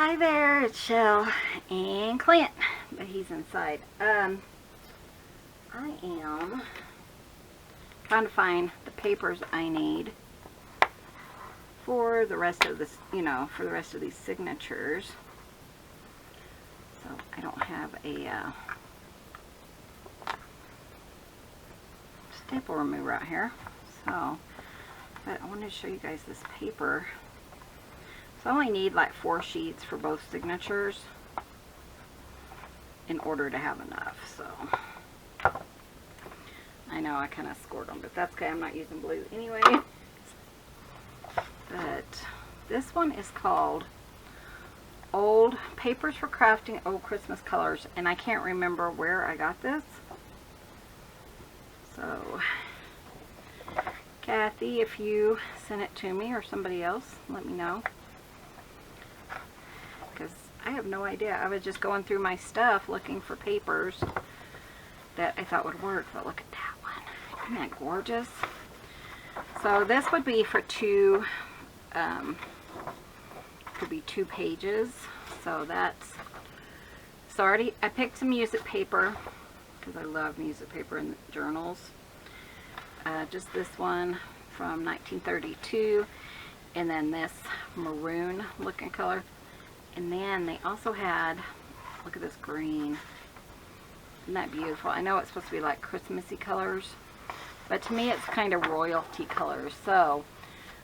Hi there, it's Chelle and Clint, but he's inside. I am trying to find the papers I need for the rest of this, for the rest of these signatures. So I don't have a staple remover out here. So, but I wanted to show you guys this paper. So I only need like 4 sheets for both signatures in order to have enough. So I know I kind of scored them, but that's okay. I'm not using blue anyway. But this one is called Old Papers for Crafting Old Christmas Colors, and I can't remember where I got this. So Kathy, if you sent it to me or somebody else, let me know. Because I have no idea. I was just going through my stuff looking for papers that I thought would work. But look at that one. Isn't that gorgeous? So this would be for could be 2 pages. So that's, I picked some music paper because I love music paper in journals. Just this one from 1932, and then this maroon looking color. And then they also had, look at this green. Isn't that beautiful? I know it's supposed to be like Christmassy colors, but to me it's kind of royalty colors. So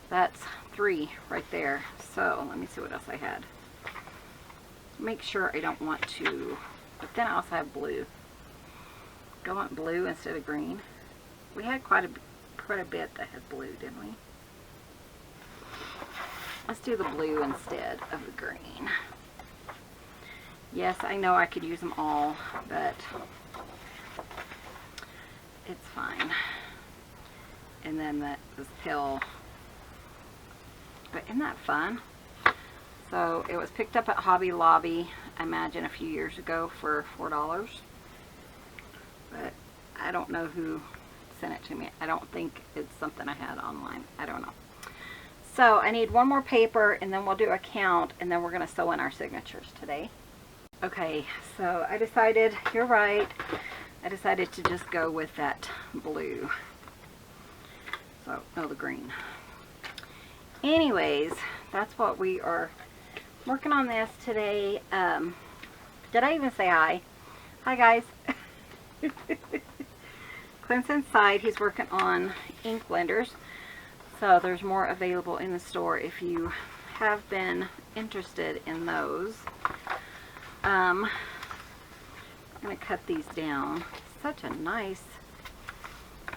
that's 3 right there. So let me see what else I had. Make sure I don't want to, but then I also have blue. Do I want blue instead of green? We had quite a bit that had blue, didn't we? Let's do the blue instead of the green. Yes, I know I could use them all, but it's fine. And then this pill. But isn't that fun? So it was picked up at Hobby Lobby, I imagine a few years ago, for $4. But I don't know who sent it to me. I don't think it's something I had online. I don't know. So I need 1 more paper, and then we'll do a count, and then we're going to sew in our signatures today. Okay, so I decided, you're right, I decided to just go with that blue. So, no, the green. Anyways, that's what we are working on this today. Did I even say hi? Hi, guys. Clint's inside. He's working on ink blenders. So there's more available in the store if you have been interested in those. I'm going to cut these down. Such a nice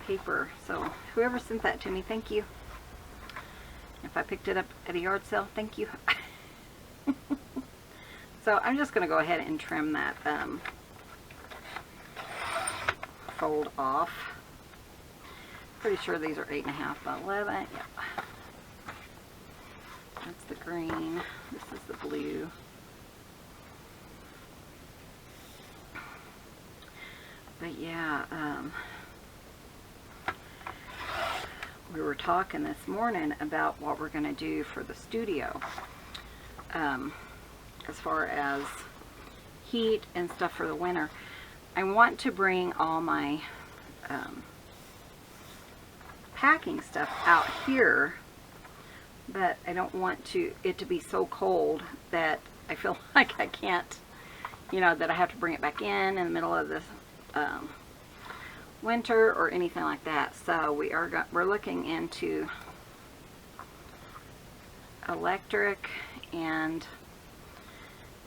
paper. So whoever sent that to me, thank you. If I picked it up at a yard sale, thank you. So I'm just going to go ahead and trim that fold off. Pretty sure these are 8.5 by 11. Yep. That's the green. This is the blue. But yeah, we were talking this morning about what we're going to do for the studio. As far as heat and stuff for the winter. I want to bring all my packing stuff out here, but I don't want it to be so cold that I feel like I can't, that I have to bring it back in the middle of this winter or anything like that. So we're looking into electric and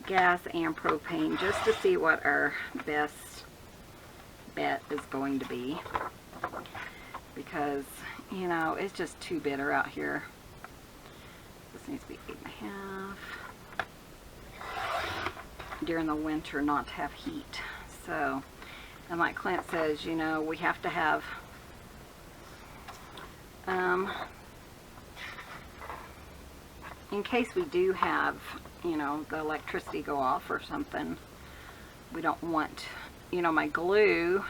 gas and propane just to see what our best bet is going to be, because it's just too bitter out here. This needs to be 8.5 during the winter not to have heat. So, and like Clint says, we have to have in case we do have the electricity go off or something, we don't want my glue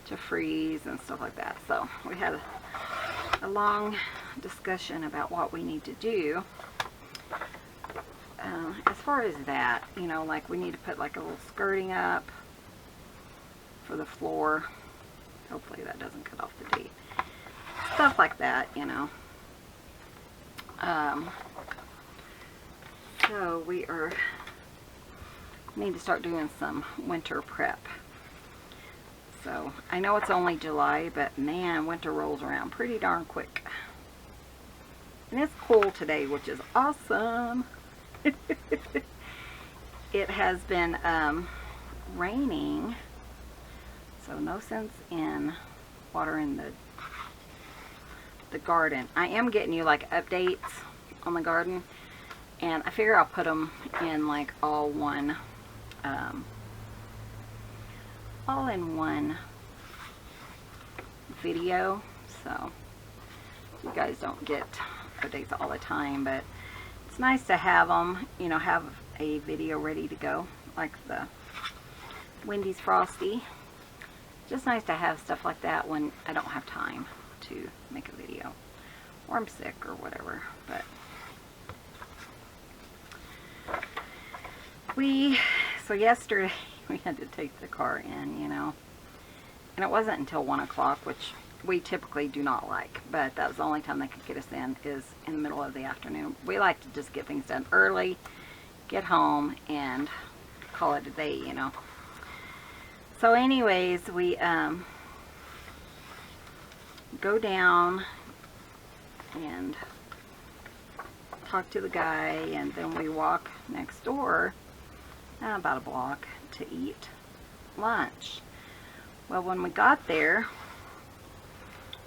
to freeze and stuff like that. So we had a long discussion about what we need to do. far as that, you know, like we need to put like a little skirting up for the floor. Hopefully that doesn't cut off the date. Stuff like that, you know. So we need to start doing some winter prep. So I know it's only July, but man, winter rolls around pretty darn quick. And it's cool today, which is awesome. It has been raining, so no sense in watering the garden. I am getting you like updates on the garden, and I figure I'll put them in like all in one video, so you guys don't get updates all the time, but it's nice to have them, you know, have a video ready to go, like the Wendy's Frosty. Just nice to have stuff like that when I don't have time to make a video, or I'm sick or whatever. But so yesterday we had to take the car in, you know, and it wasn't until 1 o'clock, which we typically do not like, but that was the only time they could get us in, is in the middle of the afternoon. We like to just get things done early, get home, and call it a day, you know. So anyways, we go down and talk to the guy, and then we walk next door about a block to eat lunch. Well, when we got there,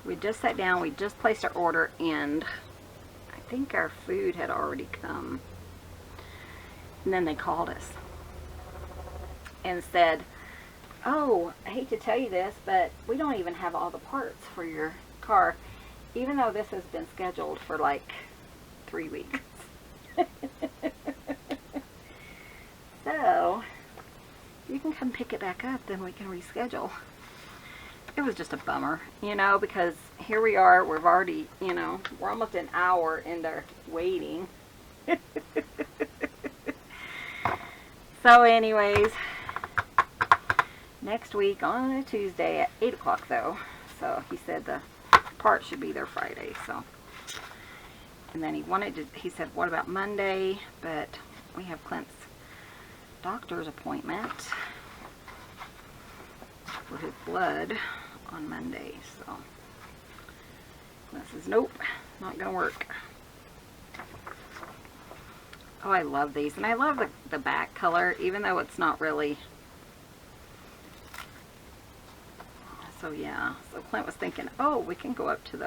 we just sat down, we just placed our order, and I think our food had already come. And then they called us and said, oh, I hate to tell you this, but we don't even have all the parts for your car, even though this has been scheduled for like 3 weeks. So, if you can come pick it back up, then we can reschedule. It was just a bummer, you know, because here we are, we've already, you know, we're almost an hour in there waiting. So anyways, next week on a Tuesday at 8 o'clock though. So he said the part should be there Friday, so. And then he said, what about Monday? But we have Clint's doctor's appointment for his blood on Monday, so Clint says, nope, not gonna work. Oh, I love these, and I love the back color, even though it's not really. So yeah, so Clint was thinking, oh, we can go up to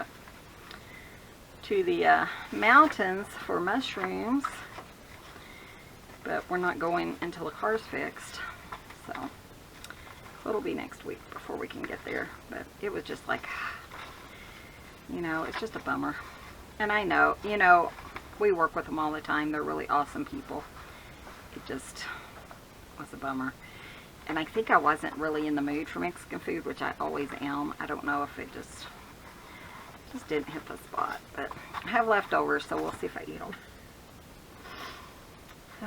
the mountains for mushrooms, but we're not going until the car's fixed, so it'll be next week before we can get there. But it was just like, you know, it's just a bummer. And I know, you know, we work with them all the time. They're really awesome people. It just was a bummer. And I think I wasn't really in the mood for Mexican food, which I always am. I don't know if it just didn't hit the spot. But I have leftovers, so we'll see if I eat them.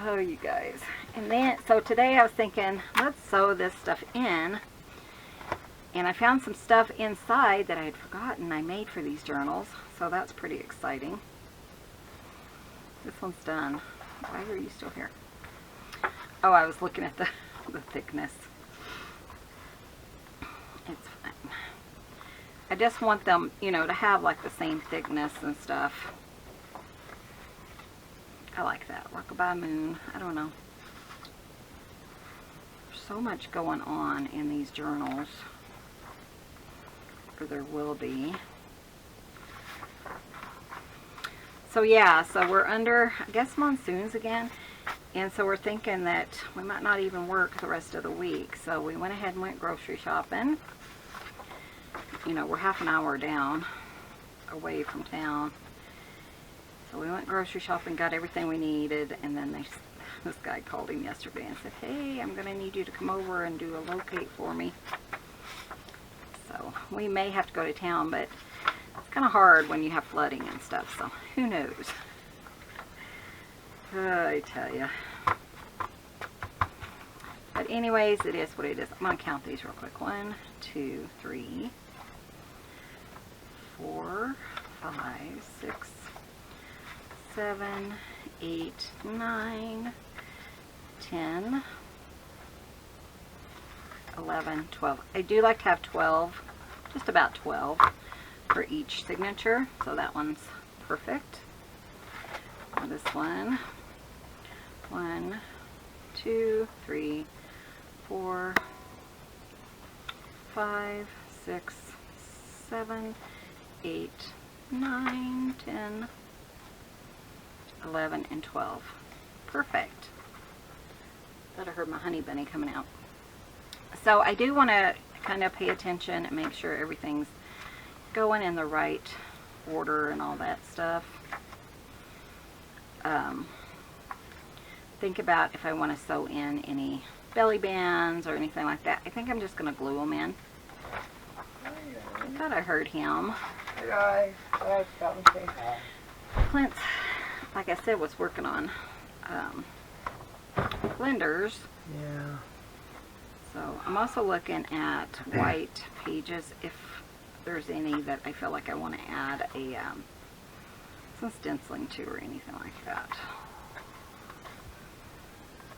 Oh, you guys. And then, so today I was thinking, let's sew this stuff in. And I found some stuff inside that I had forgotten I made for these journals. So that's pretty exciting. This one's done. Why are you still here? Oh, I was looking at the thickness. It's fine. I just want them, you know, to have like the same thickness and stuff. I like that. Rockabye Moon. I don't know. There's so much going on in these journals. Or there will be. So yeah, so we're under, I guess, monsoons again. And so we're thinking that we might not even work the rest of the week. So we went ahead and went grocery shopping. You know, we're half an hour down away from town. So we went grocery shopping, got everything we needed, and then this guy called him yesterday and said, hey, I'm going to need you to come over and do a locate for me. So we may have to go to town, but it's kind of hard when you have flooding and stuff, so who knows. I tell you. But anyways, it is what it is. I'm going to count these real quick. 1, 2, 3, 4, 5, 6, 7, 8, 9, 10, 11, 12. I do like to have 12, just about 12 for each signature. So that one's perfect. And this one, 1, 2, 3, 4, 5, 6, 7, 8, 9, 10, 11, and 12. Perfect. Thought I heard my honey bunny coming out. So I do want to kind of pay attention and make sure everything's going in the right order and all that stuff. Think about if I want to sew in any belly bands or anything like that. I think I'm just going to glue them in. I thought I heard him. Hi. Come say hi. Clint, like I said, was working on blenders. Yeah. So I'm also looking at white pages if there's any that I feel like I want to add some stenciling to or anything like that.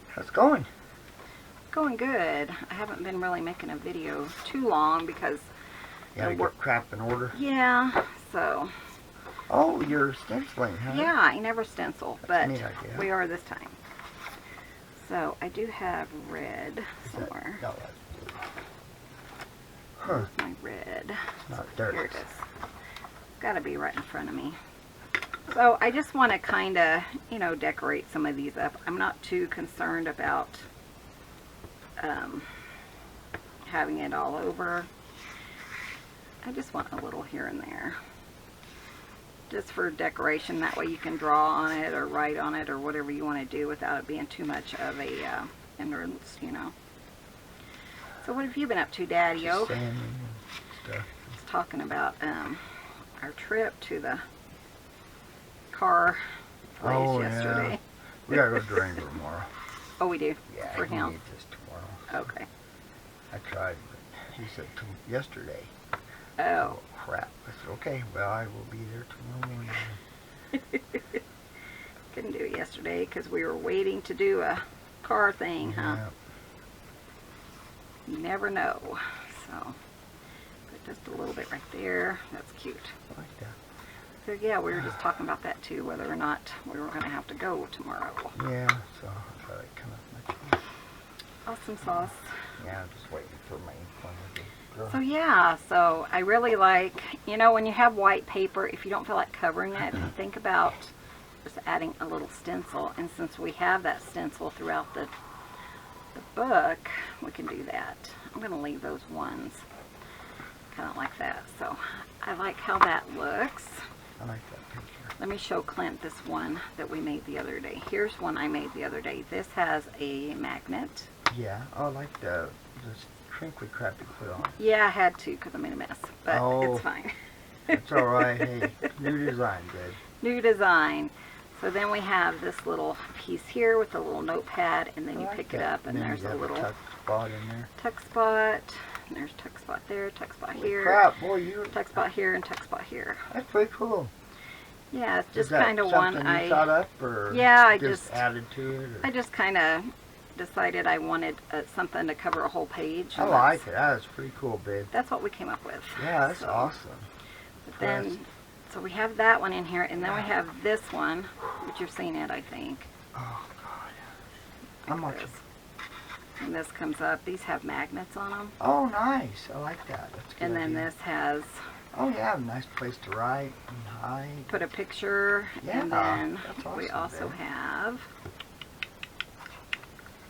How's it going? Going good. I haven't been really making a video too long because You gotta get crap in order. yeah, so Oh, you're stenciling, huh? yeah, I never stencil, That's a but neat idea. we are this time. So I do have red somewhere. No, that's huh. My red. It's not dirt. Here it is. It's got to be right in front of me. So I just want to kind of, you know, decorate some of these up. I'm not too concerned about having it all over. I just want a little here and there. Just for decoration. That way you can draw on it or write on it or whatever you want to do without it being too much of a hindrance, you know. So what have you been up to, Daddy-o? Sanding and stuff. I was talking about our trip to the car place yesterday. Yeah. We gotta go to Durango tomorrow. Oh, we do? Yeah, For he him? needs this tomorrow. Okay. I tried, but he said yesterday. Oh. Crap. I said, okay, well, I will be there tomorrow morning. Couldn't do it yesterday because we were waiting to do a car thing, huh? Yeah. You never know. So, put just a little bit right there. That's cute. I like that. So yeah, we were just talking about that too, whether or not we were going to have to go tomorrow. Yeah, so I thought I'd come up with my Awesome sauce. Yeah, I'm just waiting for my one of the girls. So yeah, so I really like, you know, when you have white paper, if you don't feel like covering it, think about just adding a little stencil. And since we have that stencil throughout the book, we can do that. I'm going to leave those ones kind of like that. So I like how that looks. I like that picture. Let me show Clint this one that we made the other day. Here's one I made the other day. This has a magnet. Yeah, I like the crinkly crap you put on. Yeah, I had to because I made a mess, but Oh. it's fine. It's alright, hey, new design, good. New design. So then we have this little piece here with a little notepad, and then I you like pick it that. up, and Then there's you a have little tuck spot in there. tuck spot. And there's tuck spot there, tuck spot Holy here, crap, boy, you tuck spot here, and tuck spot here. that's pretty cool. Yeah, it's Is just that kind of one something you thought up, or Yeah, I just just- added to it? Or? I just kind of decided I wanted something to cover a whole page. I and like it. That's pretty cool, babe. That's what we came up with. Yeah, that's So, awesome. But then, so we have that one in here, and then we have this one, which you've seen it, I think. Oh God, I'm watching. And this comes up. These have magnets on them. Oh, nice. I like that. That's a good. And then idea. this has Oh yeah, a nice place to write and hide. put a picture. Yeah, And then that's we awesome, also babe. have.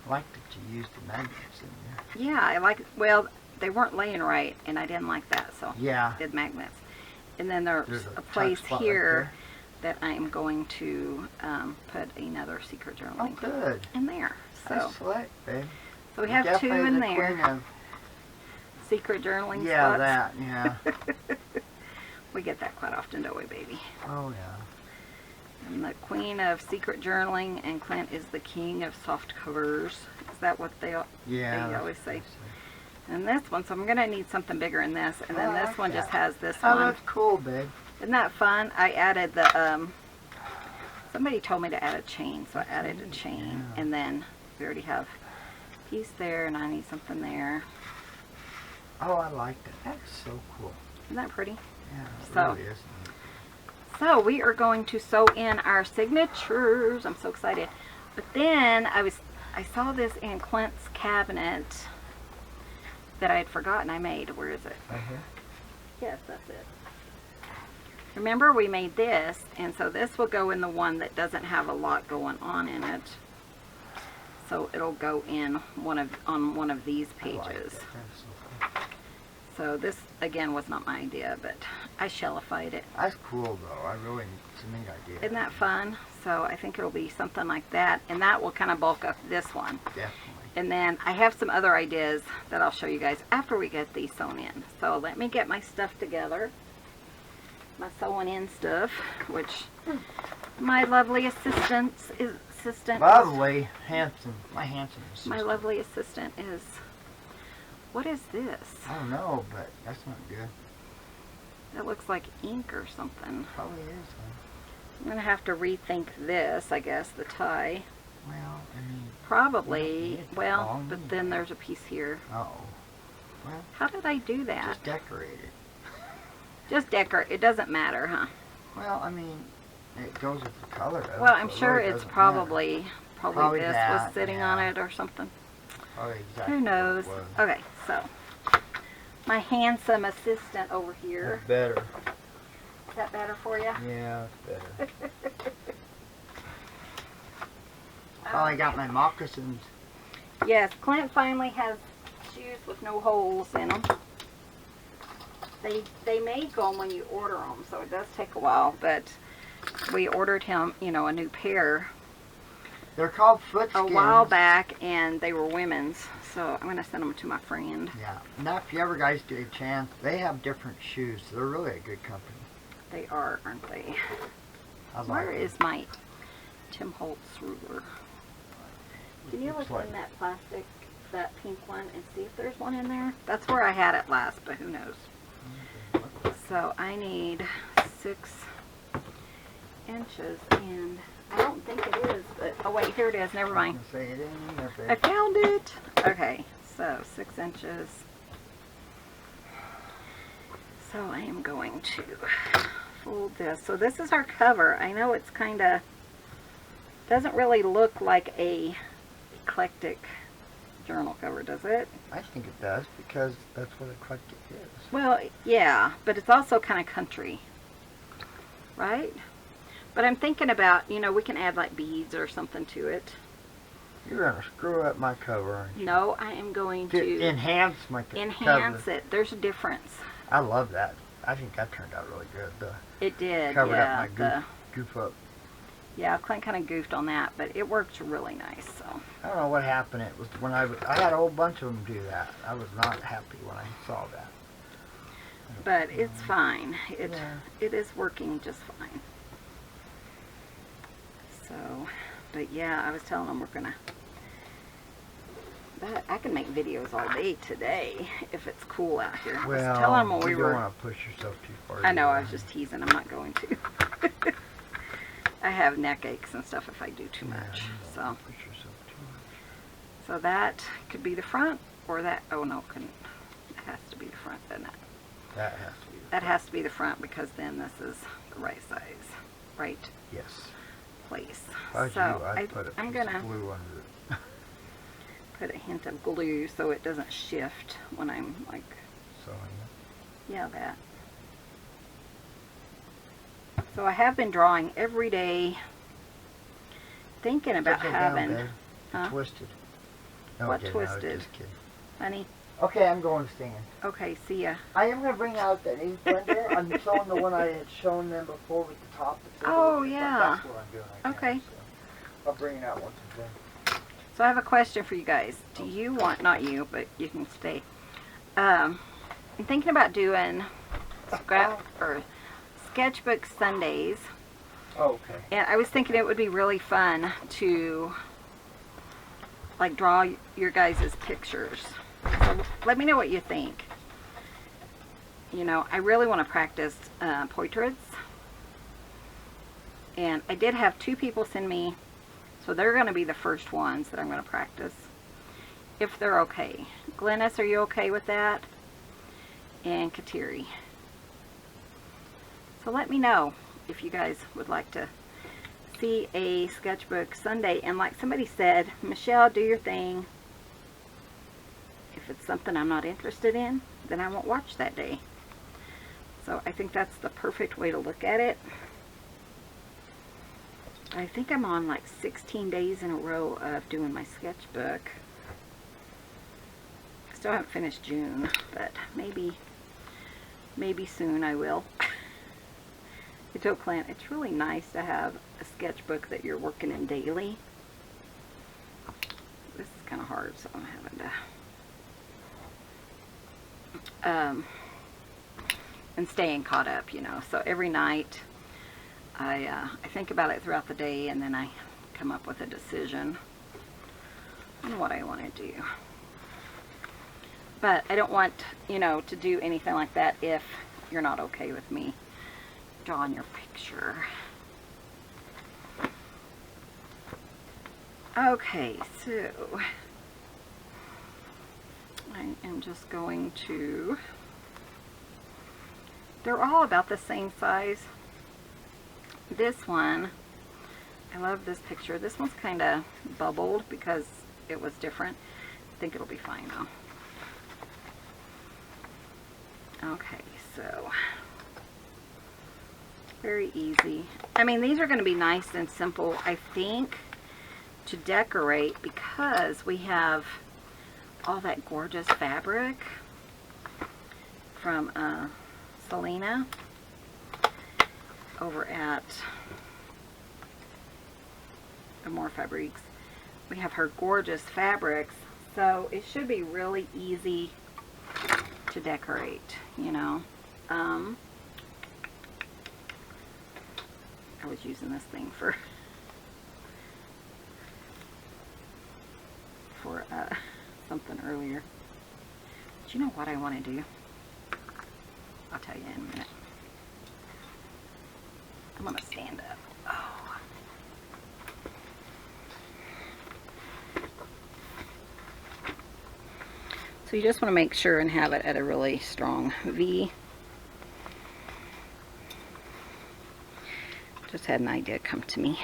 I like that you used the magnets in there. Yeah, I like. Well, they weren't laying right, and I didn't like that, so Yeah. I did magnets. And then there's There's a a tuck place spot right here that I'm going to put another secret Oh, journaling good. in there. Nice So, select, babe. so we You're have two definitely in the there. queen of- Secret journaling yeah, spots. that. Yeah. We get that quite often, don't we, baby? Oh yeah. I'm the queen of secret journaling, and Clint is the king of soft covers. that what they always say? And this one, so I'm going to need something bigger in this. And then this one just has this one. Oh, that's cool, babe. Isn't that fun? I added the, somebody told me to add a chain, so I added a chain. Yeah. And then we already have a piece there, and I need something there. Oh, I like that. That's so cool. Isn't that pretty? Yeah, it So- really is. So we are going to sew in our signatures. I'm so excited. But then I saw this in Clint's cabinet that I had forgotten I made. Where is it? Right here? Yes, that's it. Remember we made this, and so this will go in the one that doesn't have a lot going on in it. So it'll go in on one of these I like pages. that. That's so cool. So this again was not my idea, but I shellified it. That's cool, though. It's a neat idea. Isn't that fun? So I think it'll be something like that, and that will kind of bulk up this one. Definitely. And then I have some other ideas that I'll show you guys after we get these sewn in. So let me get my stuff together. My sewing in stuff, which my lovely assistant Lovely, handsome. My handsome assistant. my lovely assistant is, what is this? I don't know, but that's not good. That looks like ink or something. Probably is, huh? I'm going to have to rethink this, I guess, the tie. Well, I mean... Probably, It's well, long but anyway. then there's a piece here. Uh-oh. Well, How did I do that? just decorate it. Just decorate. It doesn't matter, huh? Well, I mean, it goes with the color of it. Well, I'm so it sure really it's doesn't probably Probably this that, was sitting yeah. on it or something. matter. Probably exactly Who knows? what it was. Okay, so my handsome assistant over here. That's better. Is that better for you? Yeah, it's better. Oh, I got my moccasins. Yes, Clint finally has shoes with no holes in them. They make them when you order them, so it does take a while, but we ordered him, you know, a new pair They're called foot a skins. while back, and they were women's, so I'm going to send them to my friend. Yeah. Now, if you ever guys get a chance, they have different shoes. They're really a good company. They are, aren't they? I like Where them. is my Tim Holtz ruler? Can you Looks look like- in that plastic, that pink one, and see if there's one in there? That's where I had it last, but who knows? So I need 6 inches, and I don't think it is, but, oh wait, here it is, never I mind. can say it ain't there, I babe. found it! Okay, so 6 inches. So I am going to fold this. So this is our cover. I know it's kind of, doesn't really look like a eclectic journal cover, does it? I think it does, because that's what eclectic is. Well, yeah, but it's also kind of country, right? But I'm thinking about, you know, we can add like beads or something to it. You're going to screw up my cover, aren't you? No, I am going to enhance my enhance cover. it. There's a difference. I love that. I think that turned out really good. It did, Covered yeah. up my goof up. Yeah, Clint kind of goofed on that, but it worked really nice. So I don't know what happened. It was when I had a whole bunch of them do that. I was not happy when I saw that. but it's fine. Yeah. It is working just fine. So, but yeah, I was telling them we're gonna. I can make videos all day today if it's cool out here. I was telling them when we you were. don't want to push yourself too far. I know. I either. was just teasing. I'm not going to. I have neck aches and stuff if I do too Yeah, much. you don't So, wanna push yourself too much. so that could be the front, or that. Oh no, couldn't. It has to be the front, doesn't it? That has to be. That has to be the front because then this is the right size, right Yes. place. If I was So you, I'd put a I'm piece gonna of glue under it. put a hint of glue so it doesn't shift when I'm like, So, yeah, that. So I have been drawing every day, thinking about Put that down, having, babe. huh? Twisted. No, What it didn't. I was twisted? just kidding. honey. Okay, I'm going to stand. Okay, see ya. I am going to bring out that ink blender. I'm showing the one I had shown them before with the top. That's Oh, over there. yeah. That's what I'm doing right Okay. now, so I'll bring it out once I'm done. So I have a question for you guys. Do you want, not you, but you can stay. I'm thinking about doing scrap or sketchbook Sundays. Oh, okay. And I was thinking it would be really fun to like draw your guys' pictures. So let me know what you think. You know, I really want to practice portraits. And I did have 2 people send me, so they're going to be the first ones that I'm going to practice, if they're okay. Glennis, are you okay with that? And Kateri. So let me know if you guys would like to see a sketchbook Sunday. And like somebody said, Michelle, do your thing. If it's something I'm not interested in, then I won't watch that day. So I think that's the perfect way to look at it. I think I'm on like 16 days in a row of doing my sketchbook. I still haven't finished June, but maybe soon I will. I told Clint, it's really nice to have a sketchbook that you're working in daily. This is kind of hard, so I'm having to and staying caught up, you know. So every night I think about it throughout the day, and then I come up with a decision on what I want to do. But I don't want, you know, to do anything like that if you're not okay with me drawing your picture. Okay, so I am just going to, they're all about the same size. This one, I love this picture. This one's kind of bubbled because it was different. I think it'll be fine though. Okay, so very easy. I mean, these are going to be nice and simple, I think, to decorate because we have all that gorgeous fabric from Selena over at More Fabrics. We have her gorgeous fabrics, so it should be really easy to decorate, you know. I was using this thing for something earlier. But you know what I want to do? I'll tell you in a minute. I'm going to stand up. Oh. So you just want to make sure and have it at a really strong V. Just had an idea come to me.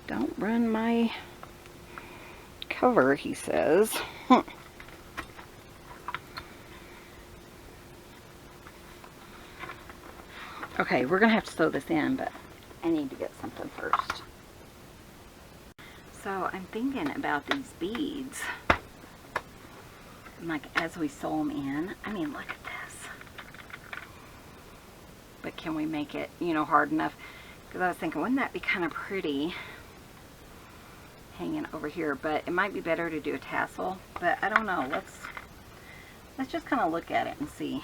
Don't run my cover, he says. Okay, we're going to have to sew this in, but I need to get something first. So I'm thinking about these beads. Like as we sew them in, I mean, look at this. But can we make it, you know, hard enough? Because I was thinking, wouldn't that be kind of pretty hanging over here? But it might be better to do a tassel. But I don't know. Let's just kind of look at it and see.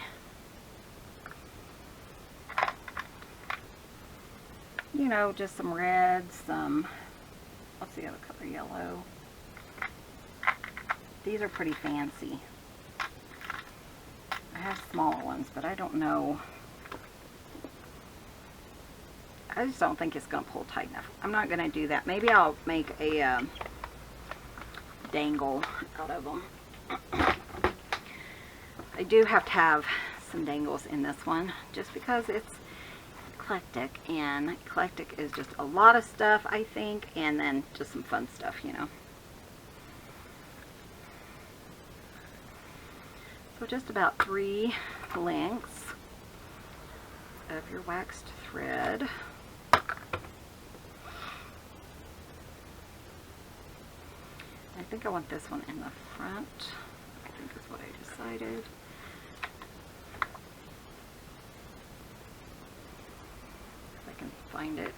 You know, just some red, some, what's the other color? Yellow. These are pretty fancy. I have smaller ones, but I don't know. I just don't think it's going to pull tight enough. I'm not going to do that. Maybe I'll make a dangle out of them. I do have to have some dangles in this one, just because it's Eclectic, and Eclectic is just a lot of stuff, I think, and then just some fun stuff, you know. So just about 3 lengths of your waxed thread. I think I want this one in the front. I think that's what I decided. If I can find it.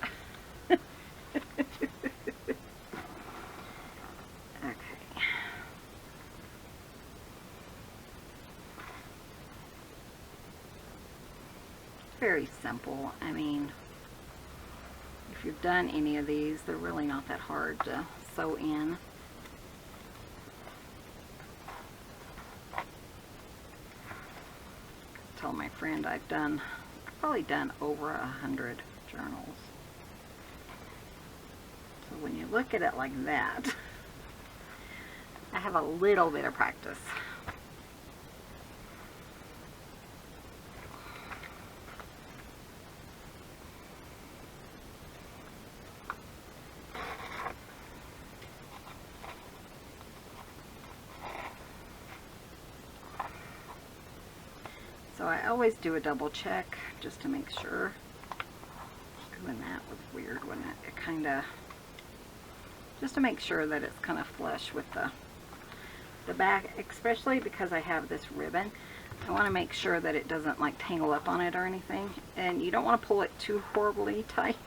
Okay. Very simple. I mean, if if you've done any of these, they're really not that hard to sew in. I told my friend I've probably done over 100 journals. So when you look at it like that, I have a little bit of practice. So I always do a double check just to make sure. And that was weird, wasn't it? It kind of, just to make sure that it's kind of flush with the back, especially because I have this ribbon. I want to make sure that it doesn't like tangle up on it or anything. And you don't want to pull it too horribly tight,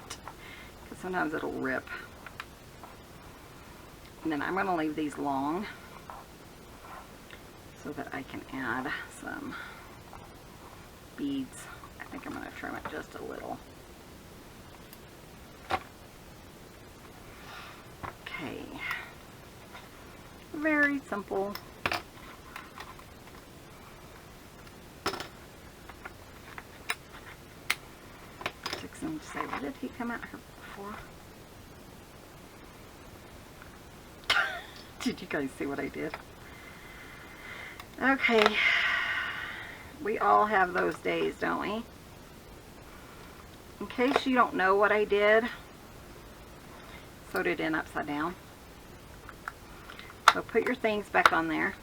because sometimes it'll rip. And then I'm going to leave these long so that I can add some beads. I think I'm going to trim it just a little. Okay. Very simple. Fixing to say, what did he come out here for? Did you guys see what I did? Okay. We all have those days, don't we? In case you don't know what I did, sewed it in upside down. So put your things back on there.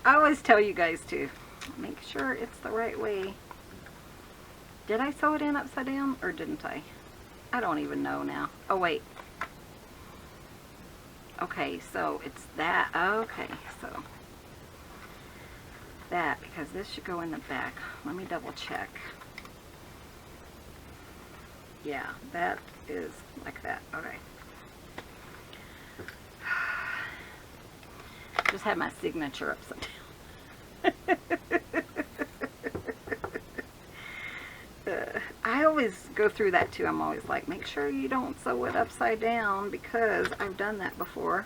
I always tell you guys to make sure it's the right way. Did I sew it in upside down or didn't I? I don't even know now. Oh wait. Okay, so it's that. Okay, so that, because this should go in the back. Let me double check. Yeah, that is like that. Okay. Just had my signature upside down. I always go through that too. I'm always like, make sure you don't sew it upside down, because I've done that before.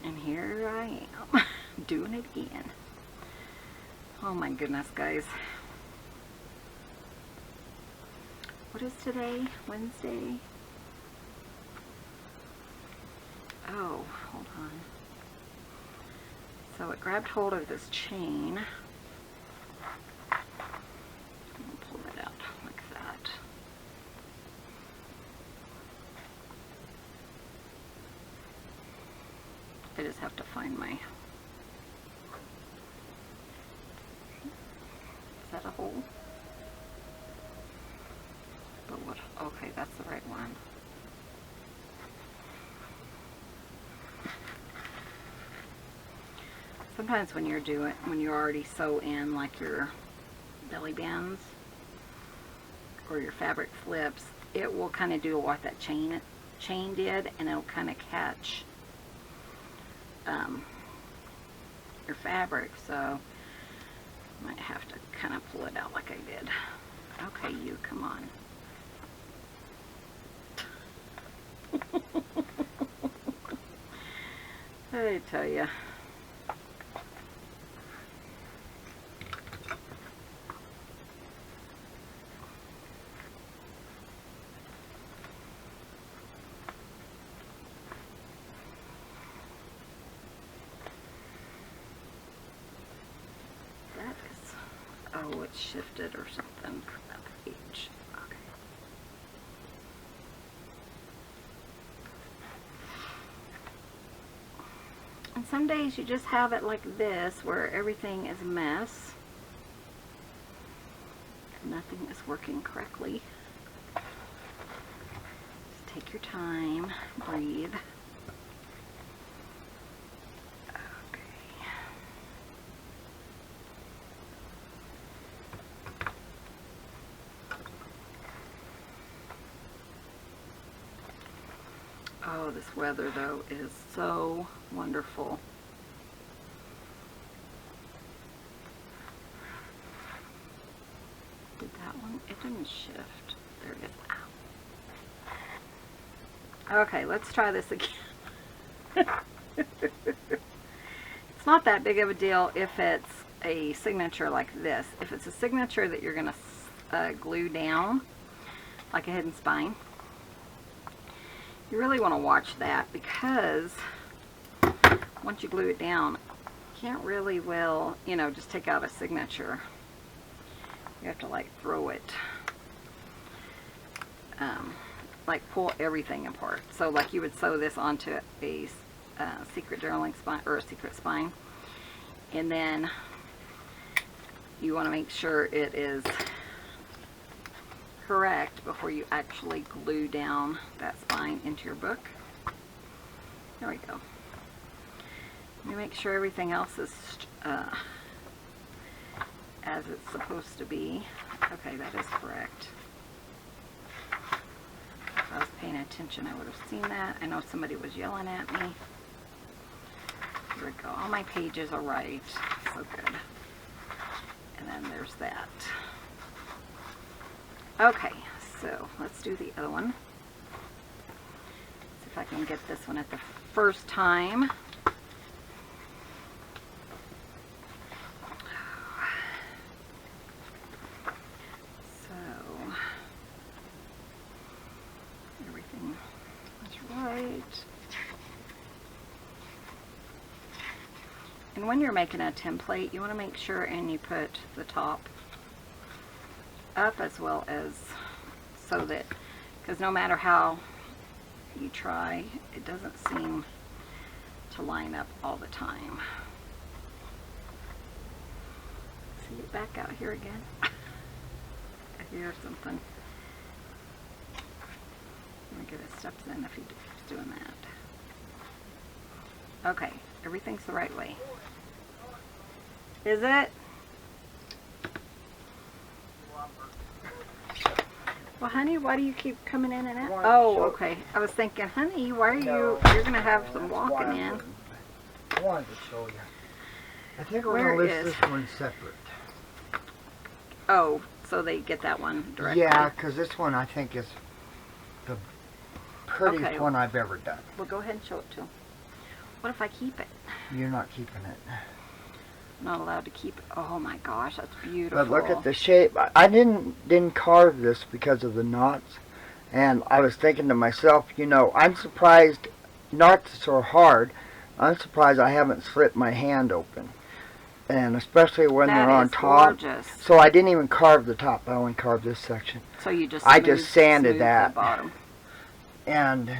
And here I am doing it again. Oh my goodness, guys. What is today? Wednesday? Oh, hold on. So it grabbed hold of this chain. Pull it out like that. I just have to find my... Is that a hole? But what? Okay, that's the right one. Sometimes when you're already sew in like your belly bands or your fabric flips, it will kind of do what that chain did, and it'll kind of catch your fabric. So might have to kind of pull it out like I did. Okay, you come on. I tell you. That is, oh, it's shifted or something. That page. Okay. And some days you just have it like this, where everything is a mess. Nothing is working correctly. Just take your time, breathe. Oh, this weather though is so wonderful. Did that one? It didn't shift. There it is. Ow. Okay, let's try this again. It's not that big of a deal if it's a signature like this. If it's a signature that you're going to glue down, like a hidden spine, you really want to watch that, because once you glue it down, you can't really well, you know, just take out a signature. You have to like throw it, like pull everything apart. So like you would sew this onto a secret journaling spine or a secret spine, and then you want to make sure it is correct before you actually glue down that spine into your book. There we go. Let me make sure everything else is as it's supposed to be. Okay, that is correct. If I was paying attention, I would have seen that. I know somebody was yelling at me. Here we go. All my pages are right. So good. And then there's that. Okay, so let's do the other one. See if I can get this one at the first time. So, everything is right. And when you're making a template, you want to make sure and you put the top up as well as, so that, because no matter how you try, it doesn't seem to line up all the time. See it back out here again. I hear something. I'm gonna get his steps in if he's doing that. Okay, everything's the right way. Is it? Well, honey, why do you keep coming in and out? Oh, okay. I was thinking, honey, why are you're going to have some walking in. I wanted to show you. I think we're Where going to list is- this one separate. Oh, so they get that one directly. Yeah, because this one I think is the prettiest Okay. one I've ever done. Well, go ahead and show it to him. What if I keep it? You're not keeping it. I'm not allowed to keep it. Oh my gosh, that's beautiful. But look at the shape. I didn't carve this because of the knots. And I was thinking to myself, you know, I'm surprised knots are hard. I'm surprised I haven't slit my hand open. And especially when That they're on is top. gorgeous. So I didn't even carve the top. I only carved this section. So you just I just sanded smooth that. the bottom. And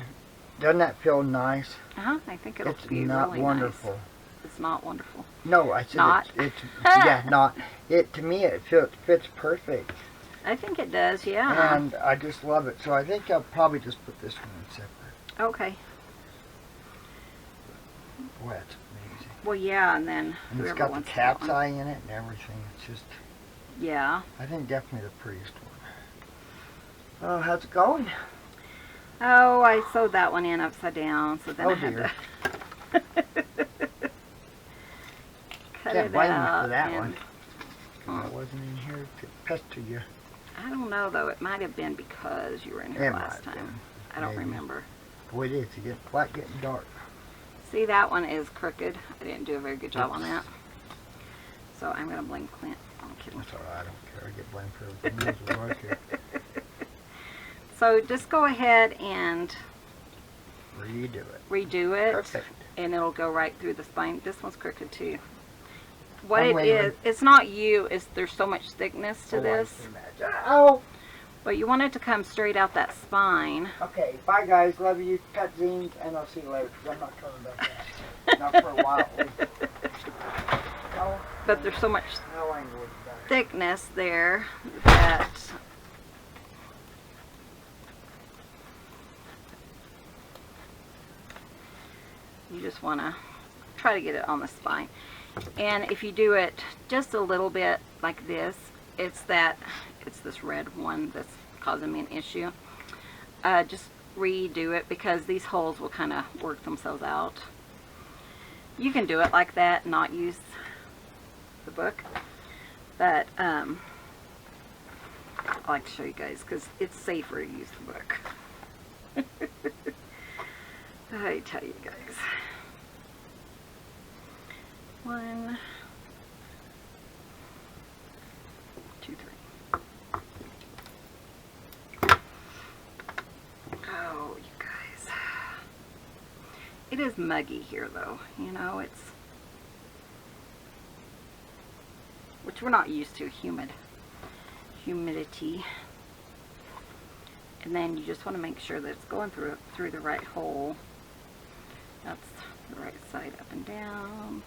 doesn't that feel nice? I think it'll It's be not really wonderful. nice. It's not wonderful. No, I said Not? it's yeah, not. It to me it fits perfect. I think it does, yeah. And I just love it. So I think I'll probably just put this one in separate. Okay. Boy, that's amazing. Well, yeah, and then And it's whoever got the wants that cat's one. eye in it and everything. It's just, Yeah. I think definitely the prettiest one. Oh, how's it going? Oh, I sewed that one in upside down, so then Oh, I had dear. to cut Can't it blame you out. for that and- one. 'Cause I wasn't in here to pester you. I don't know though. It might have been because you were in here It last might have time. been. I don't Maybe. remember. Boy, it is. It gets black getting dark. See, that one is crooked. I didn't do a very good job on that. So I'm gonna blame Clint. I'm kidding. That's all right. I don't care. I get blamed for everything. Else, I care. So just go ahead and Redo it. redo it, Perfect. and it'll go right through the spine. This one's crooked too. What I'm it waving. is, it's not you. It's there's so much thickness to Oh, I this, can imagine. Oh, but you want it to come straight out that spine. okay. Bye, guys. Love you, pet zines, and I'll see you later. 'Cause I'm not coming back out. Not for a while. Oh, But there's so much no language back. thickness there that you just want to try to get it on the spine. And if you do it just a little bit like this, it's this red one that's causing me an issue. Just redo it because these holes will kind of work themselves out. You can do it like that and not use the book, but I like to show you guys because it's safer to use the book. I tell you guys. 1, 2, 3. Oh, you guys. It is muggy here though, you know, it's, which we're not used to, humidity. And then you just want to make sure that it's going through the right hole. That's the right side up and down.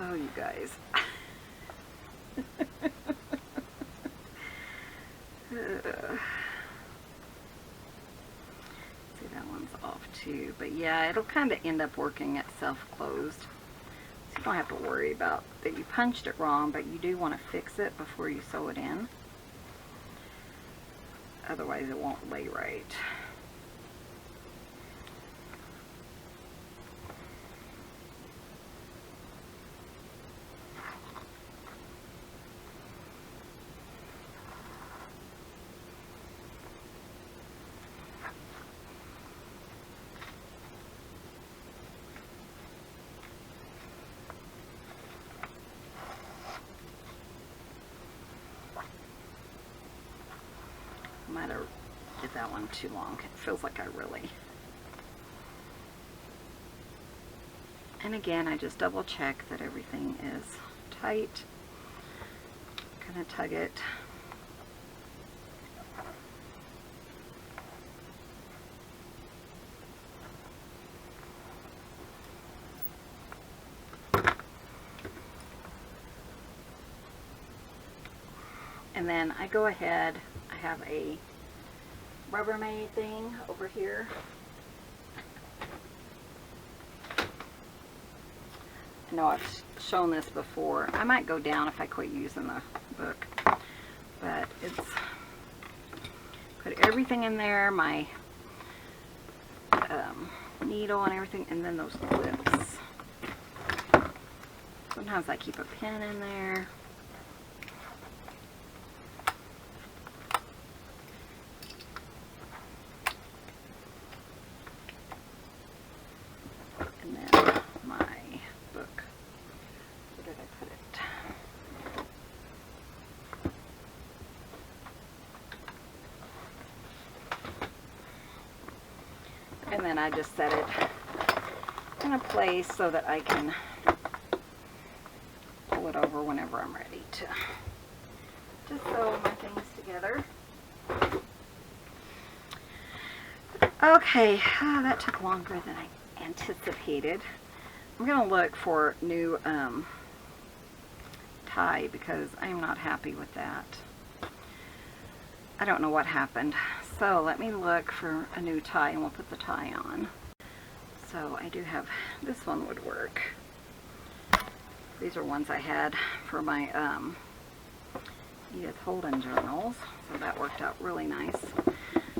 Oh, you guys. See, that one's off too. But yeah, it'll kind of end up working itself closed. So you don't have to worry about that you punched it wrong, but you do want to fix it before you sew it in. Otherwise it won't lay right. Might have did that one too long. It feels like I really. And again, I just double check that everything is tight. Kind of tug it. And then I go ahead, I have a Rubbermaid thing over here. I know I've shown this before. I might go down if I quit using the book. But it's, put everything in there, my needle and everything, and then those clips. Sometimes I keep a pin in there. And then I just set it in a place so that I can pull it over whenever I'm ready to sew my things together. Okay, that took longer than I anticipated. I'm going to look for new tie because I am not happy with that. I don't know what happened. So let me look for a new tie and we'll put the tie on. So I do have, this one would work. These are ones I had for my Edith Holden journals. So that worked out really nice.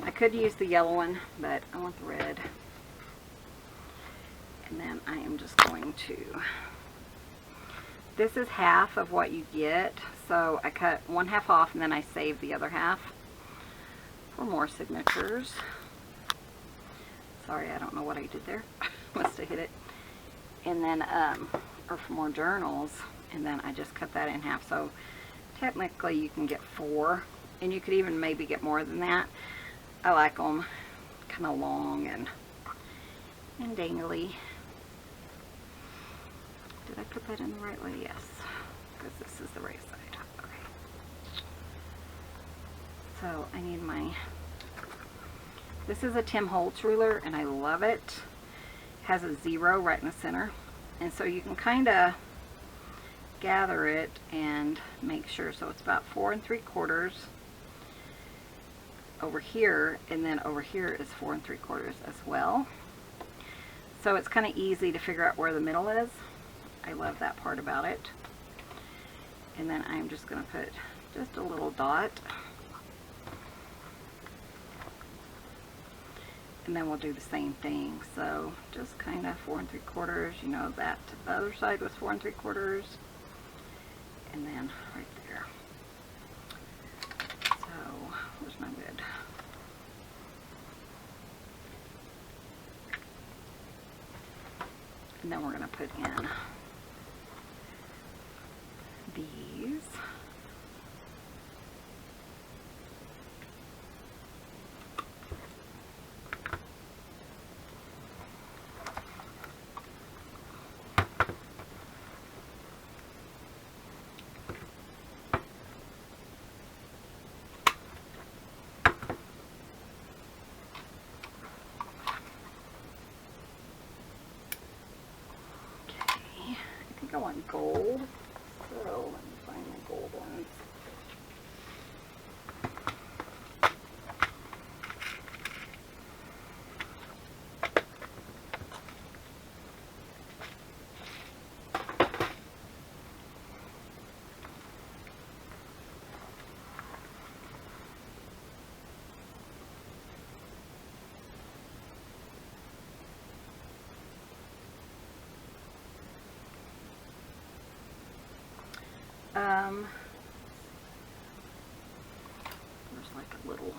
I could use the yellow one, but I want the red. And then I am just going to, this is half of what you get. So I cut one half off and then I save the other half. For more signatures. Sorry, I don't know what I did there. Must have hit it. And then, or for more journals, and then I just cut that in half. So technically you can get 4, and you could even maybe get more than that. I like them kind of long and dangly. Did I put that in the right way? Yes, because this is the right side. So I need my, this is a Tim Holtz ruler and I love it. It has a 0 right in the center. And so you can kind of gather it and make sure. So it's about 4 3/4 over here, and then over here is 4 3/4 as well. So it's kind of easy to figure out where the middle is. I love that part about it. And then I'm just going to put just a little dot. And then we'll do the same thing. So just kind of 4 3/4, you know, that the other side was 4 3/4, and then right there. So where's my lid? And then we're going to put in these. I want gold, so let me find my gold ones. There's like a little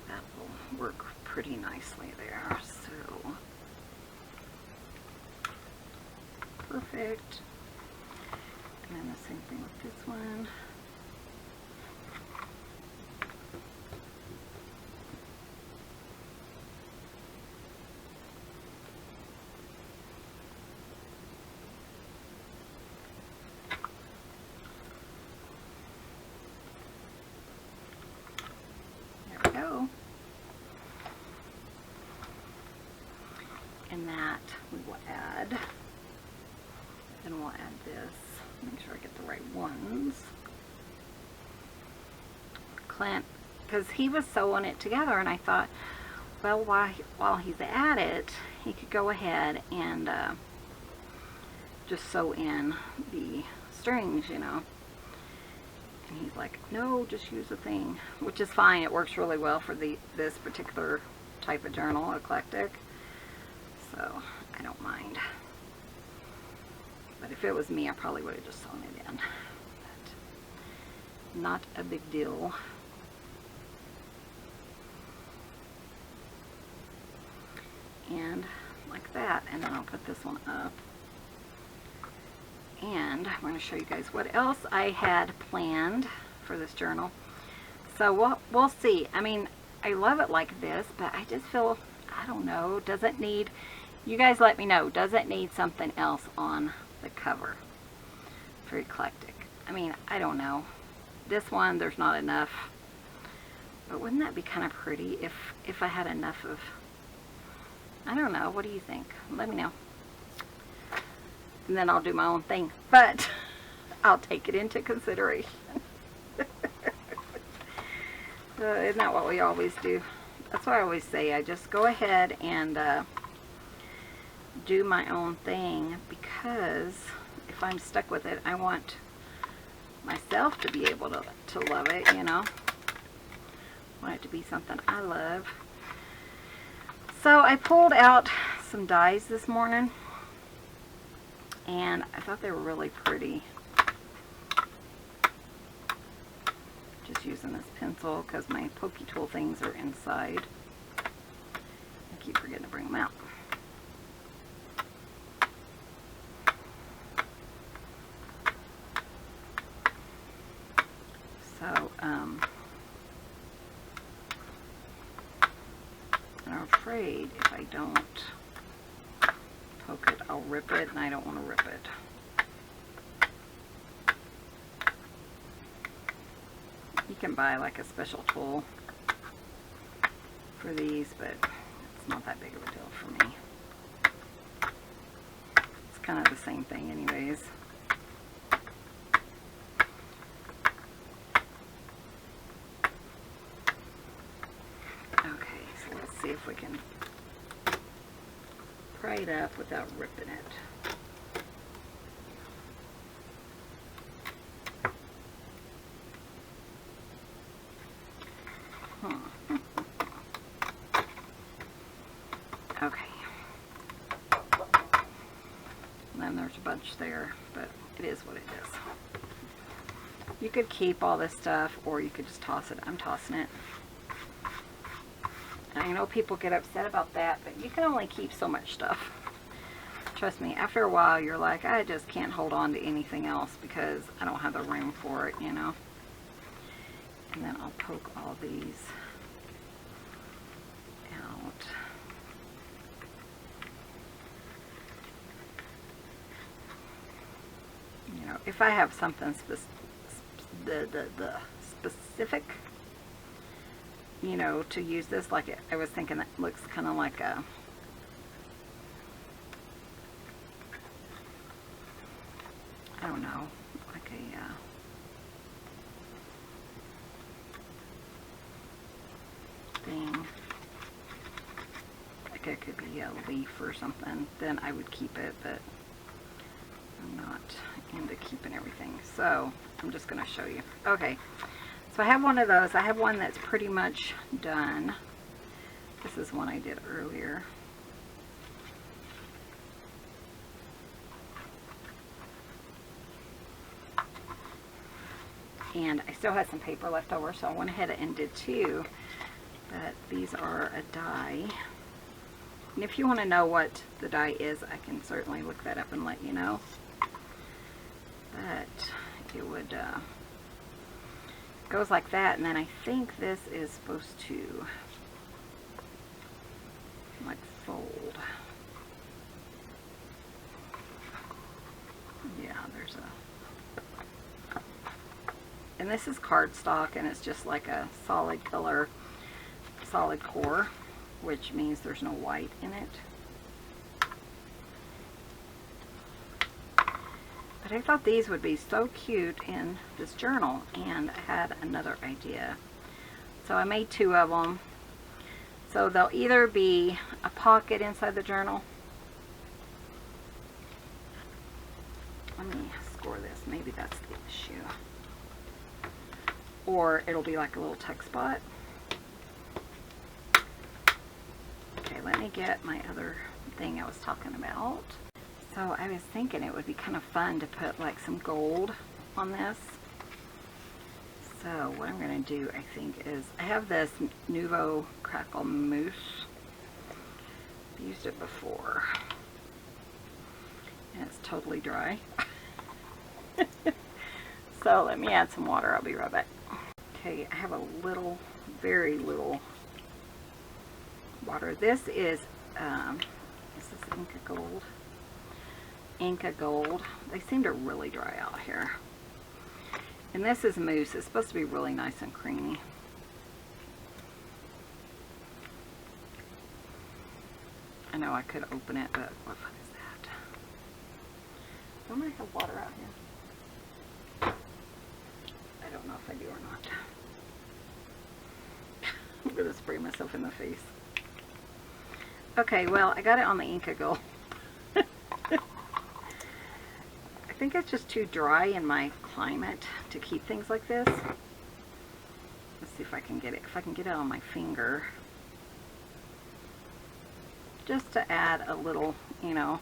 that will work pretty nicely there. So perfect. And then the same thing with this one. And that we will add, and we'll add this, make sure I get the right ones. Clint, because he was sewing it together, and I thought, well, while he's at it, he could go ahead and just sew in the strings, you know. And he's like, no, just use the thing, which is fine. It works really well for this particular type of journal, Eclectic. So I don't mind. But if it was me, I probably would have just sewn it in. But not a big deal. And like that. And then I'll put this one up. And I'm going to show you guys what else I had planned for this journal. So we'll see. I mean, I love it like this, but I just feel, I don't know, does it need, you guys let me know, does it need something else on the cover for Eclectic? I mean, I don't know. This one, there's not enough. But wouldn't that be kind of pretty if I had enough of, I don't know, what do you think? Let me know. And then I'll do my own thing. But I'll take it into consideration. Isn't that what we always do? That's what I always say. I just go ahead and do my own thing, because if I'm stuck with it, I want myself to be able to love it, you know. I want it to be something I love. So I pulled out some dies this morning, and I thought they were really pretty. Just using this pencil because my pokey tool things are inside. I keep forgetting to bring them out. So, and I'm afraid if I don't poke it, I'll rip it, and I don't want to rip it. You can buy like a special tool for these, but it's not that big of a deal for me. It's kind of the same thing anyways. Okay, so let's see if we can pry it up without ripping it. bunch there, but it is what it is. You could keep all this stuff, or you could just toss it. I'm tossing it. And I know people get upset about that, but you can only keep so much stuff. Trust me, after a while, you're like, I just can't hold on to anything else because I don't have the room for it, you know. And then I'll poke all these out. You know, if I have something specific, you know, to use this, like I was thinking that looks kind of like a, I don't know, like a thing, like it could be a leaf or something, then I would keep it, but I'm not into keeping everything. So I'm just going to show you. Okay, so I have one of those. I have one that's pretty much done. This is one I did earlier. And I still had some paper left over, so I went ahead and did two. But these are a die. And if you want to know what the die is, I can certainly look that up and let you know. But it would goes like that, and then I think this is supposed to like fold. Yeah, there's a, and this is cardstock, and it's just like a solid color, solid core, which means there's no white in it. But I thought these would be so cute in this journal, and I had another idea. So I made two of them. So they'll either be a pocket inside the journal. Let me score this. Maybe that's the issue. Or it'll be like a little tuck spot. Okay, let me get my other thing I was talking about. So I was thinking it would be kind of fun to put like some gold on this. So what I'm going to do, I think, is I have this Nouveau Crackle Mousse. I've used it before. And it's totally dry. So let me add some water. I'll be right back. Okay, I have a little, very little water. This is Inca Gold. Inca Gold. They seem to really dry out here. And this is mousse. It's supposed to be really nice and creamy. I know I could open it, but what is that? Don't I have water out here? I don't know if I do or not. I'm going to spray myself in the face. Okay, well, I got it on the Inca Gold. I think it's just too dry in my climate to keep things like this. Let's see if I can get it. If I can get it on my finger. Just to add a little, you know,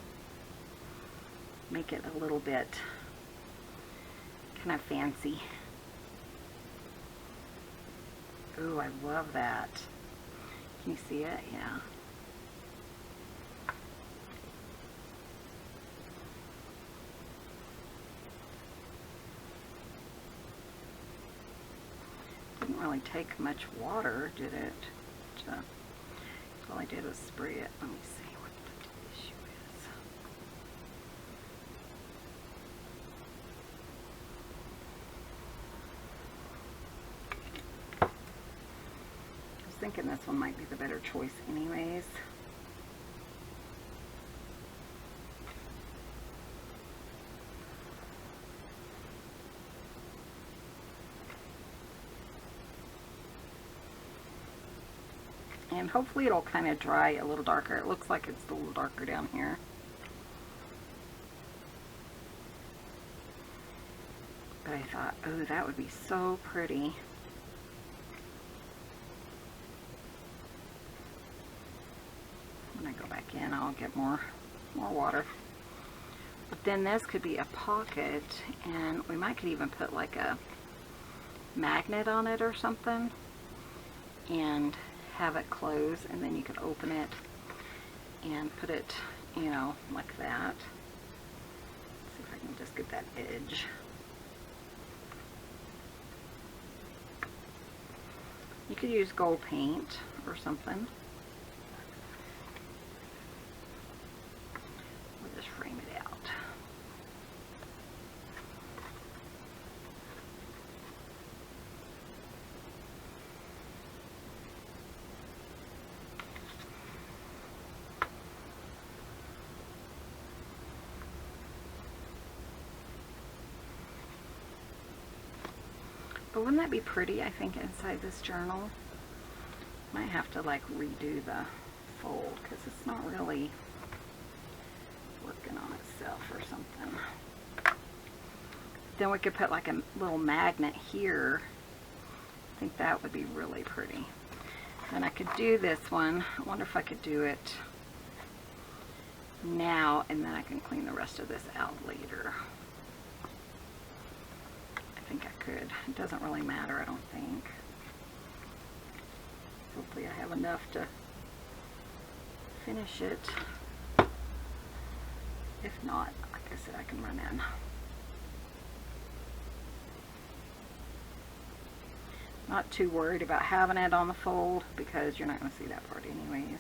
make it a little bit kind of fancy. Ooh, I love that. Can you see it? Yeah. Didn't really take much water, did it? All I did was spray it. Let me see what the issue is. I was thinking this one might be the better choice anyways. And hopefully it'll kind of dry a little darker. It looks like it's a little darker down here. But I thought, oh, that would be so pretty. When I go back in, I'll get more water. But then this could be a pocket, and we might could even put like a magnet on it or something and have it close, and then you could open it and put it, you know, like that. Let's see if I can just get that edge. You could use gold paint or something. We'll just frame it out. But wouldn't that be pretty, I think, inside this journal? Might have to like redo the fold because it's not really working on itself or something. Then we could put like a little magnet here. I think that would be really pretty. Then I could do this one. I wonder if I could do it now, and then I can clean the rest of this out later. I think I could. It doesn't really matter, I don't think. Hopefully I have enough to finish it. If not, like I said, I can run in. Not too worried about having it on the fold because you're not going to see that part anyways.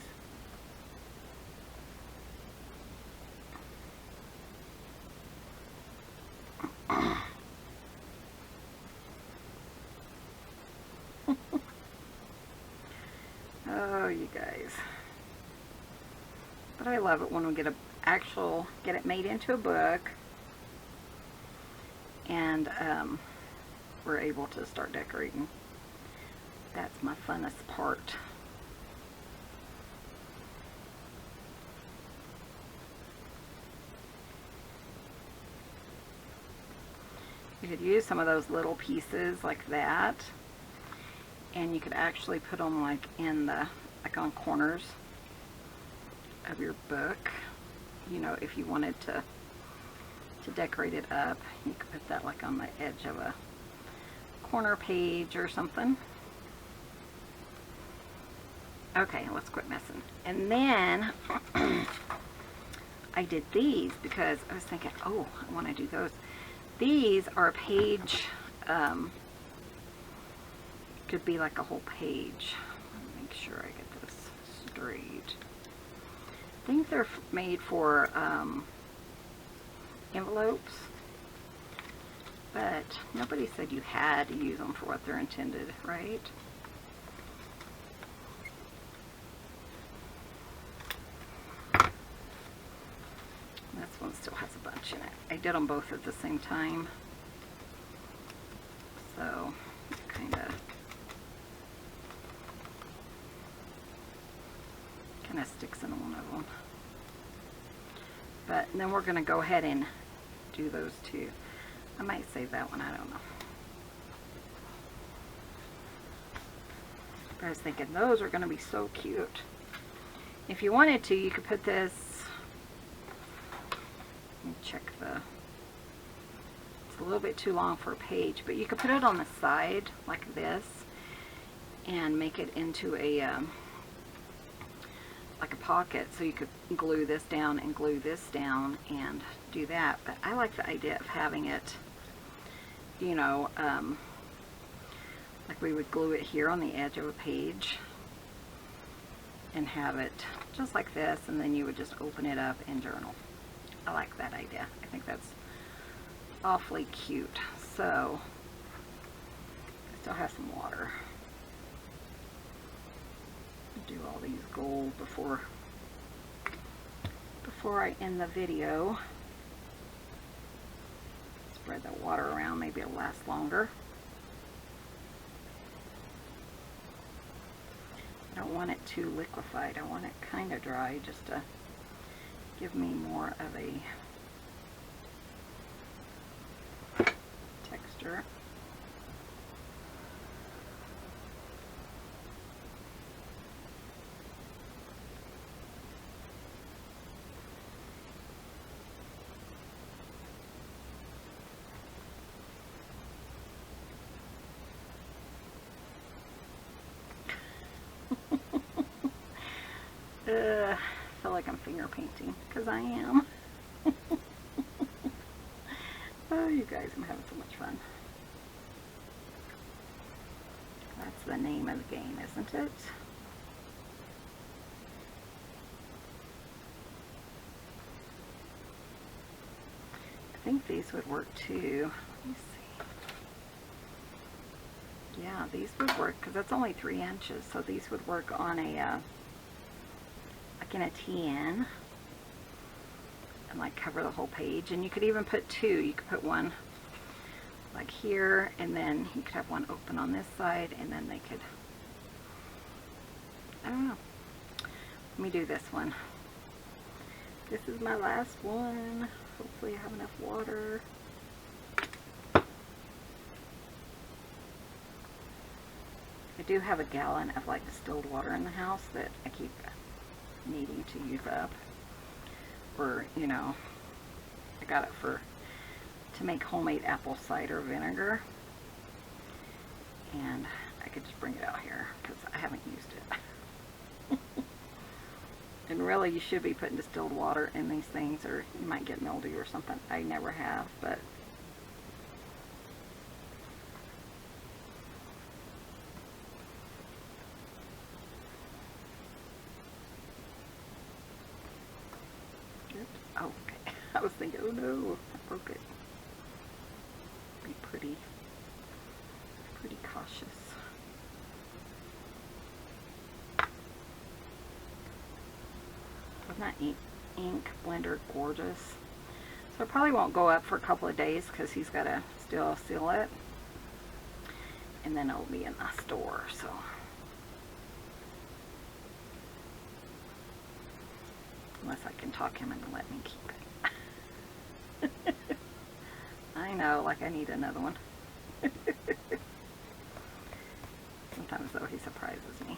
Oh, you guys. But I love it when we get get it made into a book, and we're able to start decorating. That's my funnest part. You could use some of those little pieces like that, and you could actually put them like in the, like on corners of your book. You know, if you wanted to decorate it up, you could put that like on the edge of a corner page or something. Okay, let's quit messing. And then I did these because I was thinking, oh, I want to do those. These are a page, could be like a whole page. Let me make sure I get this straight. I think they're made for envelopes, but nobody said you had to use them for what they're intended, right? This one still has a bunch in it. I did them both at the same time, so it kind of sticks in one of them. But then we're going to go ahead and do those two. I might save that one, I don't know. But I was thinking those are going to be so cute. If you wanted to, you could put this, let me check it's a little bit too long for a page, but you could put it on the side like this and make it into a like a pocket, so you could glue this down and glue this down and do that. But I like the idea of having it, you know, like we would glue it here on the edge of a page and have it just like this, and then you would just open it up and journal. I like that idea. I think that's awfully cute. So I still have some water. Do all these gold before I end the video. Spread the water around, maybe it'll last longer. I don't want it too liquefied. I want it kind of dry just to give me more of a texture. I feel like I'm finger painting, because I am. Oh, you guys, I'm having so much fun. That's the name of the game, isn't it? I think these would work too. Let me see. Yeah, these would work because that's only 3 inches, so these would work on a like in a TN and like cover the whole page. And you could even put 2. You could put one like here, and then you could have one open on this side, and then they could, I don't know. Let me do this one. This is my last one. Hopefully I have enough water. I do have a gallon of like distilled water in the house that I keep needing to use up. Or, you know, I got it to make homemade apple cider vinegar. And I could just bring it out here because I haven't used it. And really, you should be putting distilled water in these things, or you might get mildew or something. I never have, but oh, okay. I was thinking, oh no, I broke it. Be pretty cautious. Isn't that ink blender gorgeous? So it probably won't go up for a couple of days because he's got to still seal it. And then it'll be in the store, so. Unless I can talk him into letting me keep it. I know, like I need another one. Sometimes though he surprises me.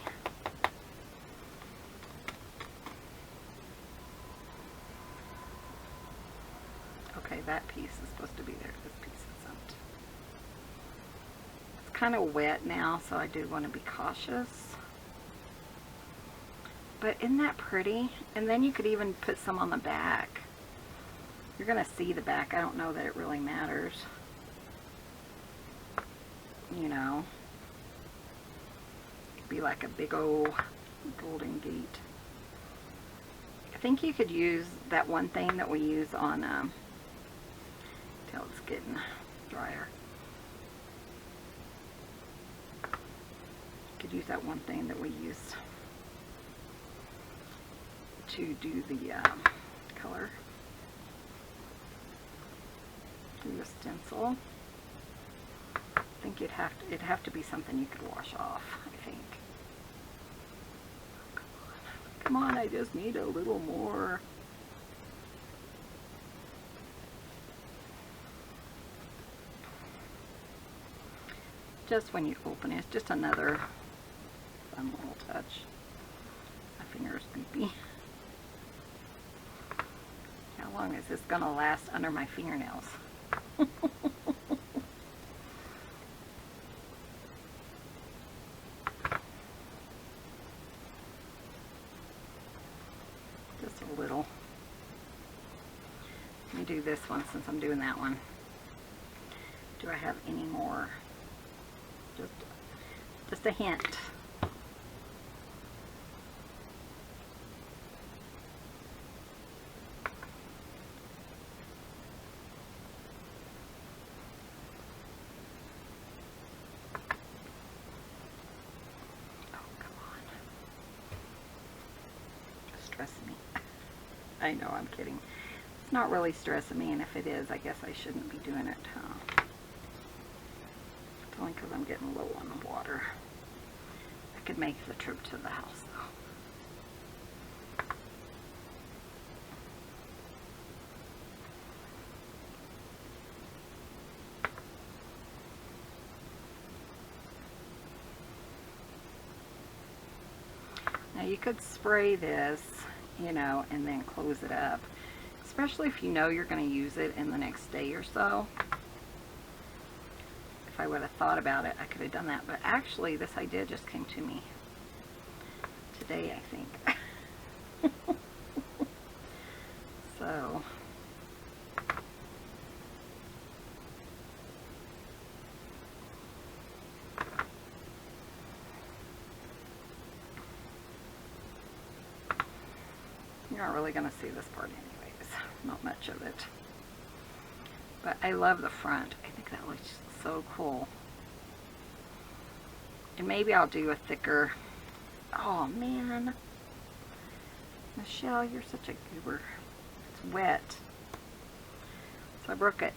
Okay, that piece is supposed to be there. This piece isn't. It's kind of wet now, so I do want to be cautious. But isn't that pretty? And then you could even put some on the back. You're going to see the back. I don't know that it really matters. You know. It'd be like a big old Golden Gate. I think you could use that one thing that we use on till it's getting drier. You could use that one thing that we used to do the color. Do a stencil. I think it'd have to be something you could wash off, I think. Oh, come on, I just need a little more. Just when you open it, it's just another fun little touch. My finger's beepy. How long is this gonna last under my fingernails? Just a little. Let me do this one since I'm doing that one. Do I have any more? Just a hint. Stressing me. I know, I'm kidding. It's not really stressing me, and if it is, I guess I shouldn't be doing it. It's only because I'm getting low on the water. I could make the trip to the house, though. Now you could spray this, you know, and then close it up, especially if you know you're going to use it in the next day or so. If I would have thought about it, I could have done that, but actually this idea just came to me today, I think. So, you're not really going to see this part anyways. Not much of it. But I love the front. I think that looks so cool. And maybe I'll do a thicker... Oh, man. Michelle, you're such a goober. It's wet. So I broke it.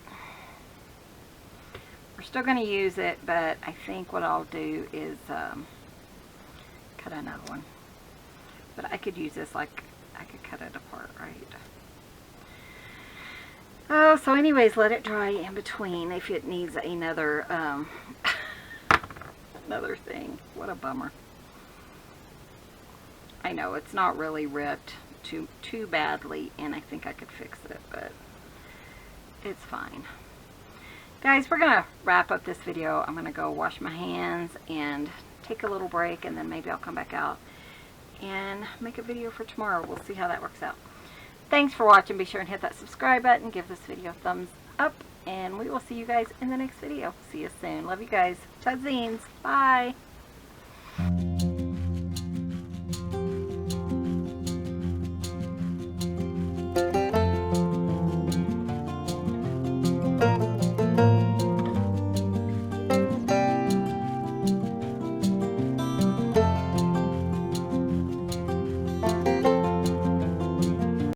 We're still going to use it, but I think what I'll do is cut another one. But I could use this like... I could cut it apart, right? Oh, so anyways, let it dry in between if it needs another another thing. What a bummer. I know it's not really ripped too badly, and I think I could fix it, but it's fine. Guys, we're gonna wrap up this video. I'm gonna go wash my hands and take a little break, and then maybe I'll come back out and make a video for tomorrow. We'll see how that works out. Thanks for watching. Be sure and hit that subscribe button. Give this video a thumbs up. And we will see you guys in the next video. See you soon. Love you guys. Ciao zines. Bye.